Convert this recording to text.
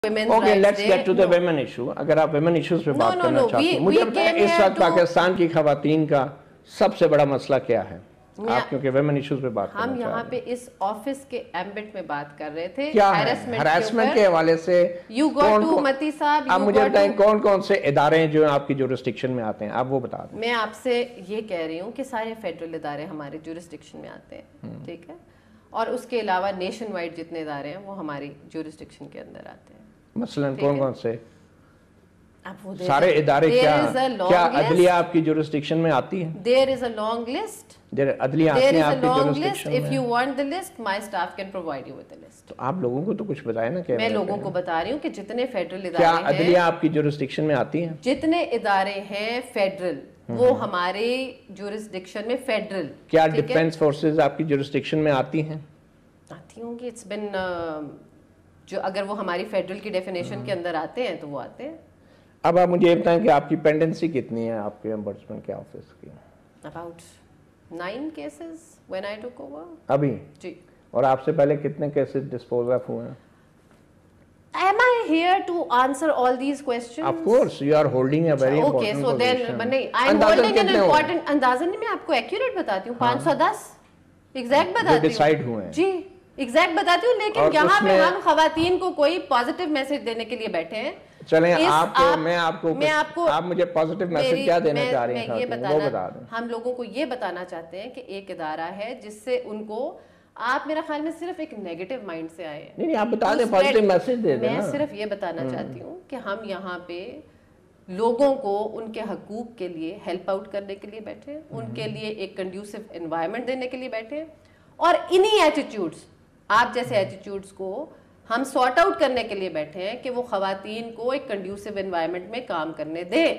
Okay let's get to the women issue. اگر آپ women issues پہ بات کرنا چاہتے ہیں, مجھے بتائیں اس وقت پاکستان کی خواتین کا سب سے بڑا مسئلہ کیا ہے؟ آپ کیونکہ ویمن ایشوز پہ بات کرنا چاہ رہے ہیں. ہم یہاں پہ اس آفس کے ایمبٹ میں بات کر رہے تھے کیا ہے ہراسمنٹ کے حوالے سے. یو گوٹ ٹو متی صاحب, آپ مجھے بتائیں کون کون سے ادارے ہیں جو آپ کی جورسڈکشن میں آتے ہیں, آپ وہ بتا دیں. میں آپ سے یہ کہہ رہی ہوں کہ سارے فیڈرل ادارے ہمارے جورسڈکشن میں آتے ہیں, ٹھیک ہے, اور اس کے علاوہ نیشن وائڈ جتنے ادارے ہیں وہ ہماری جورسڈکشن کے اندر آتے ہیں. مثلا کون کون سے سارے ادارے؟ کیا عدلیہ آپ کی جورسڈکشن میں آتی ہے؟ There is a long list. عدلیہ آتی ہے آپ کی جورسڈکشن میں؟ If you want the list, my staff can provide you with the list. تو آپ لوگوں کو تو کچھ بتائیں نا. میں لوگوں کو بتا رہی ہوں کہ جتنے فیڈرل ادارے ہیں, کیا عدلیہ آپ کی جورسڈکشن میں آتی ہیں؟ جتنے ادارے ہیں فیڈرل وہ ہمارے جورسڈکشن میں فیڈرل. کیا ڈیفنس فورسز آپ کی جورسڈکشن میں آتی ہیں؟ آتی ہوں گی. اٹس بن جو اگر وہ ہماری فیڈرل کی ڈیفینیشن کے اندر آتے ہیں تو وہ آتے ہیں. اب آپ مجھے یہ بتائیں کہ آپ کی پینڈنسی کتنی ہے آپ کے امبڈسمن کے آفس کی؟ About 9 cases when I took over. ابھی جی. اور آپ سے پہلے کتنے کیسز ڈسپوز آف ہوئے ہیں؟ Am I here to answer all these questions? Of course, you are holding a very important position. Okay, so then I'm holding an important اندازہ نہیں, میں آپ کو ایکوریٹ بتاتی ہوں, 510 ایگزیکٹ بتاتی ہوں. جو ڈیسائیڈ ہوئے ہیں. جی ایگزیکٹ بتاتی ہوں, لیکن یہاں پہ ہم خواتین کو کوئی پازیٹیو میسج دینے کے لیے بیٹھے ہیں. چلیں آپ مجھے پازیٹیو میسج کیا دینا چاہ رہی ہیں, وہ بتا دیں. ہم لوگوں کو یہ بتانا چاہتے ہیں کہ ایک ادارہ ہے جس سے ان کو, آپ میرا خیال میں صرف ایک نیگیٹو مائنڈ سے آئے ہیں. نہیں آپ بتا دیں, پازیٹیو میسج دے دیں. میں صرف یہ بتانا چاہتی ہوں کہ ہم یہاں پہ لوگوں کو ان کے حقوق کے لیے ہیلپ آؤٹ کرنے کے لیے بیٹھے ہیں, ان کے لیے ایک کنڈیوسو انوائرمنٹ دینے کے لیے بیٹھے ہیں, اور انہی ایٹیٹیوڈز, آپ جیسے ایٹیٹیوڈز کو ہم سارٹ آؤٹ کرنے کے لیے بیٹھے ہیں کہ وہ خواتین کو ایک کنڈیوسو انوائرمنٹ میں کام کرنے دیں.